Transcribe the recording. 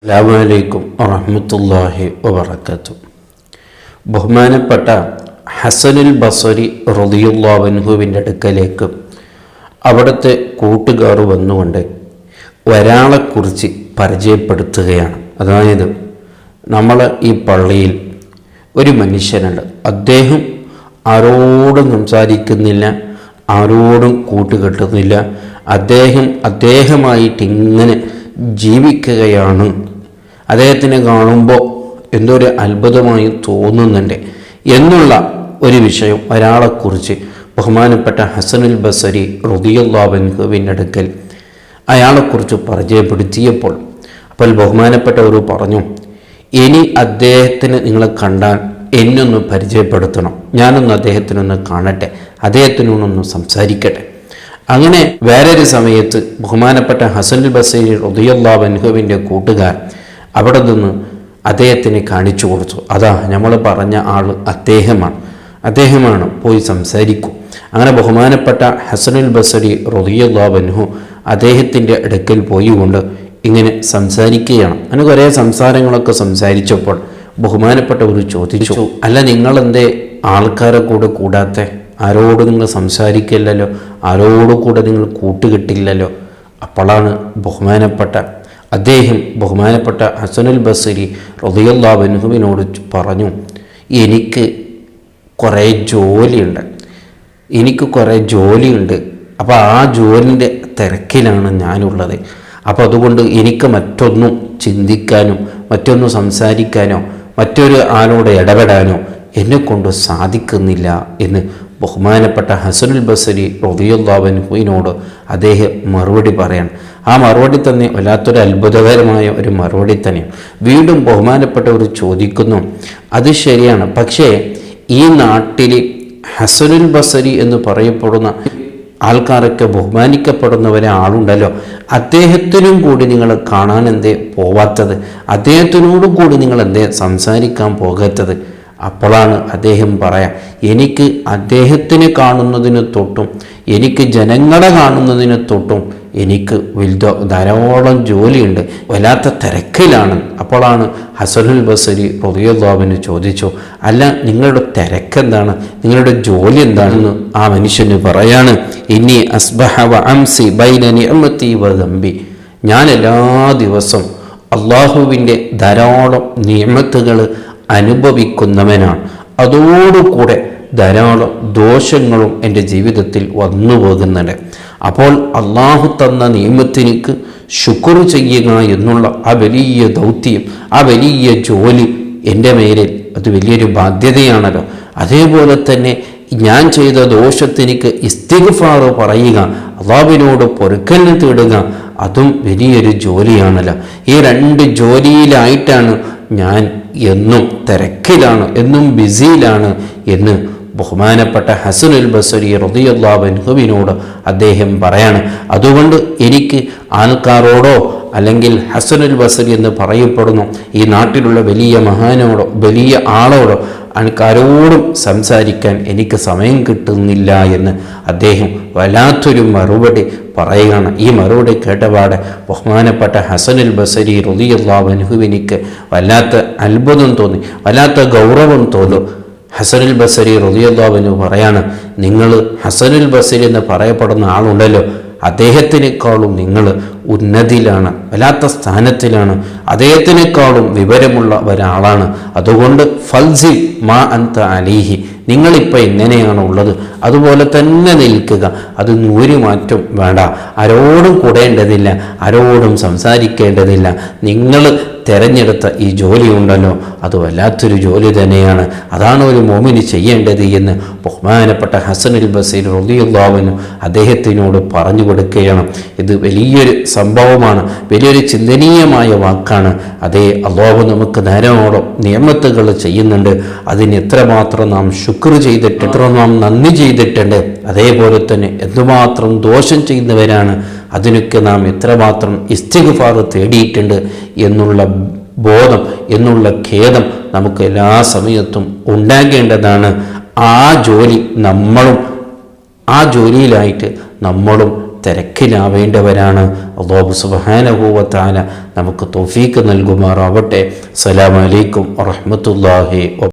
അസ്സലാമു അലൈക്കും വറഹ്മത്തുള്ളാഹി വബറകാതുഹു. ബഹുമാനപ്പെട്ട ഹസനുൽ ബസരി റളിയല്ലാഹു അൻഹുവിൻ്റെ അടുക്കലേക്ക് അവിടുത്തെ കൂട്ടുകാർ വന്നുകൊണ്ട് ഒരാളെക്കുറിച്ച് പരിചയപ്പെടുത്തുകയാണ്. അതായത് നമ്മൾ ഈ പള്ളിയിൽ ഒരു മനുഷ്യനുണ്ട്, അദ്ദേഹം ആരോടും സംസാരിക്കുന്നില്ല, ആരോടും കൂട്ടുകെട്ടുന്നില്ല, അദ്ദേഹമായിട്ട് ഇങ്ങനെ ജീവിക്കുകയാണ്. അദ്ദേഹത്തിനെ കാണുമ്പോൾ എന്തൊരു അത്ഭുതമായി തോന്നുന്നുണ്ട് എന്നുള്ള ഒരു വിഷയം ഒരാളെക്കുറിച്ച് ബഹുമാനപ്പെട്ട ഹസനുൽ ബസരി റളിയല്ലാഹു അൻഹുവിൻ്റെ അടുക്കൽ അയാളെക്കുറിച്ച് പരിചയപ്പെടുത്തിയപ്പോൾ അപ്പോൾ ബഹുമാനപ്പെട്ടവർ പറഞ്ഞു, ഇനി അദ്ദേഹത്തിന് നിങ്ങളെ കണ്ടാൽ എന്നൊന്ന് പരിചയപ്പെടുത്തണം, ഞാനൊന്ന് അദ്ദേഹത്തിനൊന്ന് കാണട്ടെ, അദ്ദേഹത്തിനൊന്നൊന്ന് സംസാരിക്കട്ടെ. അങ്ങനെ വേറൊരു സമയത്ത് ബഹുമാനപ്പെട്ട ഹസനുൽ ബസരി റളിയല്ലാഹു അൻഹുവിൻ്റെ കൂട്ടുകാർ അവിടെ നിന്ന് അദ്ദേഹത്തിന് കാണിച്ചു കൊടുത്തു. അതാ നമ്മൾ പറഞ്ഞ ആൾ അദ്ദേഹമാണ്, പോയി സംസാരിക്കൂ. അങ്ങനെ ബഹുമാനപ്പെട്ട ഹസനുൽ ബസരി റളിയല്ലാഹു അൻഹു അദ്ദേഹത്തിൻ്റെ അടുക്കൽ പോയി കൊണ്ട് ഇങ്ങനെ സംസാരിക്കുകയാണ്. അങ്ങനെ കുറേ സംസാരങ്ങളൊക്കെ സംസാരിച്ചപ്പോൾ ബഹുമാനപ്പെട്ടവർ ചോദിച്ചു, അല്ല നിങ്ങളെന്തേ ആൾക്കാരെ കൂടെ കൂടാത്തെ? ആരോടും നിങ്ങൾ സംസാരിക്കില്ലല്ലോ, ആരോടും കൂടെ നിങ്ങൾ കൂട്ടുകെട്ടില്ലല്ലോ. അപ്പോഴാണ് ബഹുമാനപ്പെട്ട ഹസനുൽ ബസരി റളിയല്ലാഹു അൻഹുവിനോട് പറഞ്ഞു, എനിക്ക് കുറേ ജോലിയുണ്ട്, അപ്പോൾ ആ ജോലിൻ്റെ തിരക്കിലാണ് ഞാനുള്ളത്. അപ്പോൾ അതുകൊണ്ട് എനിക്ക് മറ്റൊന്നും ചിന്തിക്കാനോ മറ്റൊന്നും സംസാരിക്കാനോ മറ്റൊരു ആളോട് ഇടപെടാനോ എന്നെക്കൊണ്ട് സാധിക്കുന്നില്ല എന്ന് ബഹുമാനപ്പെട്ട ഹസനുൽ ബസരി റളിയല്ലാഹു അൻഹുവിനോട് അദ്ദേഹം മറുപടി പറയാണ്. ആ മറുപടി തന്നെ വല്ലാത്തൊരു അത്ഭുതകരമായ ഒരു മറുപടി തന്നെയാണ്. വീണ്ടും ബഹുമാനപ്പെട്ടവർ ചോദിക്കുന്നു, അത് ശരിയാണ്, പക്ഷേ ഈ നാട്ടിൽ ഹസനുൽ ബസരി എന്ന് പറയപ്പെടുന്ന ആൾക്കാരൊക്കെ ബഹുമാനിക്കപ്പെടുന്ന ഒരാളുണ്ടല്ലോ, അദ്ദേഹത്തിനും കൂടി നിങ്ങൾ കാണാൻ എന്തേ പോവാത്തത്? അദ്ദേഹത്തിനോടും കൂടി നിങ്ങൾ എന്തേ സംസാരിക്കാൻ പോകാത്തത്? അപ്പോഴാണ് അദ്ദേഹം പറയാം, എനിക്ക് അദ്ദേഹത്തിനെ കാണുന്നതിന് തൊട്ടും എനിക്ക് ജനങ്ങളെ കാണുന്നതിന് തൊട്ടും എനിക്ക് ധാരാളം ജോലിയുണ്ട്, വല്ലാത്ത തിരക്കിലാണ്. അപ്പോഴാണ് ഹസനുൽ ബസരി റളിയല്ലാഹു അൻഹു ചോദിച്ചു, അല്ല നിങ്ങളുടെ തിരക്കെന്താണ്, നിങ്ങളുടെ ജോലി എന്താണെന്ന് ആ മനുഷ്യന് പറയാണ്. ഇന്നി അസ്ബഹ വ അംസി ബൈന നിഅമതി വ ദംബി, ഞാൻ എല്ലാ ദിവസം അള്ളാഹുവിൻ്റെ ധാരാളം നിഅമത്തുകൾ അനുഭവിക്കുന്നവനാണ്, അതോടുകൂടെ ധാരാളം ദോഷങ്ങളും എൻ്റെ ജീവിതത്തിൽ വന്നു പോകുന്നുണ്ട്. അപ്പോൾ അള്ളാഹു തന്ന നിയമത്തിനിക്ക് ശുക്ർ ചെയ്യുക എന്നുള്ള ആ വലിയ ദൗത്യം, ആ വലിയ ജോലി എൻ്റെ മേലിൽ അത് വലിയൊരു ബാധ്യതയാണല്ലോ. അതേപോലെ തന്നെ ഞാൻ ചെയ്ത ദോഷത്തിനിക്ക് ഇസ്തിഗ്ഫാർ പറയുക, അള്ളാഹുവിനോട് പൊറുക്കലിന് തേടുക, അതും വലിയൊരു ജോലിയാണല്ലോ. ഈ രണ്ട് ജോലിയിലായിട്ടാണ് ഞാൻ എന്നും തിരക്കിലാണ്, എന്നും ബിസിയിലാണ് എന്ന് ബഹുമാനപ്പെട്ട ഹസനുൽ ബസരി റളിയല്ലാഹു അൻഹുവിനോട് അദ്ദേഹം പറയാണ്. അതുകൊണ്ട് എനിക്ക് ആൾക്കാരോടോ അല്ലെങ്കിൽ ഹസനുൽ ബസരി എന്ന് പറയപ്പെടുന്നു ഈ നാട്ടിലുള്ള വലിയ മഹാനോടോ വലിയ ആളോടോ ആൾക്കാരോടും സംസാരിക്കാൻ എനിക്ക് സമയം കിട്ടുന്നില്ല എന്ന് അദ്ദേഹം വല്ലാത്തൊരു മറുപടി പറയുകയാണ്. ഈ മറുപടി കേട്ടപാടെ ബഹുമാനപ്പെട്ട ഹസനുൽ ബസരി റളിയല്ലാഹു അൻഹുവിനിക്ക് വല്ലാത്ത അത്ഭുതം തോന്നി, വല്ലാത്ത ഗൗരവം തോന്നി. ഹസനുൽ ബസരി റളിയല്ലാഹു അൻഹു പറയാണ്, നിങ്ങൾ ഹസനുൽ ബസരി എന്ന് പറയപ്പെടുന്ന ആളുണ്ടല്ലോ, അദ്ദേഹത്തിനേക്കാളും നിങ്ങൾ ഉന്നതിയിലാണ്, വല്ലാത്ത സ്ഥാനത്തിലാണ്, അദ്ദേഹത്തിനേക്കാളും വിവരമുള്ള ഒരാളാണ്. അതുകൊണ്ട് ഫൽസി മാ അൻത അലൈഹി, നിങ്ങളിപ്പോൾ എങ്ങനെയാണ് ഉള്ളത് അതുപോലെ തന്നെ നിൽക്കുക, അത് നൂറ് മാറ്റം വേണ്ട, ആരോടും കൂടേണ്ടതില്ല, ആരോടും സംസാരിക്കേണ്ടതില്ല. നിങ്ങൾ തിരഞ്ഞെടുത്ത ഈ ജോലി ഉണ്ടല്ലോ, അത് വല്ലാത്തൊരു ജോലി തന്നെയാണ്, അതാണ് ഒരു മോമിന് ചെയ്യേണ്ടത് എന്ന് ബഹുമാനപ്പെട്ട ഹസനുൽ ബസരി റളിയല്ലാഹു അൻഹു അദ്ദേഹത്തിനോട് പറഞ്ഞു കൊടുക്കുകയാണ്. ഇത് വലിയൊരു സംഭവമാണ്, വലിയൊരു ചിന്തനീയമായ വാക്കാണ്. അതേ അല്ലാഹു നമുക്ക് ധാരാളം നിയമത്തുകൾ ചെയ്യുന്നുണ്ട്, അതിന് എത്രമാത്രം നാം ശുക്ർ ചെയ്തിട്ട്, എത്ര നാം നന്ദി ചെയ്തിട്ടുണ്ട്, അതേപോലെ തന്നെ എന്തുമാത്രം ദോഷം ചെയ്യുന്നവരാണ്, അതിനൊക്കെ നാം എത്രമാത്രം ഇസ്തിഗ്ഫാർ തേടിയിട്ടുണ്ട് എന്നുള്ള ബോധം, എന്നുള്ള ഖേദം നമുക്ക് എല്ലാ സമയത്തും ഉണ്ടാകേണ്ടതാണ്. ആ ജോലിയിലായിട്ട് നമ്മളും തിരക്കിലാവേണ്ടവരാണ്. അല്ലാഹു സുബ്ഹാനഹു വ തആല നമുക്ക് തൗഫീഖ് നൽകുമാറാവട്ടെ. അസ്സലാമു അലൈക്കും വറഹ്മത്തുള്ളാഹി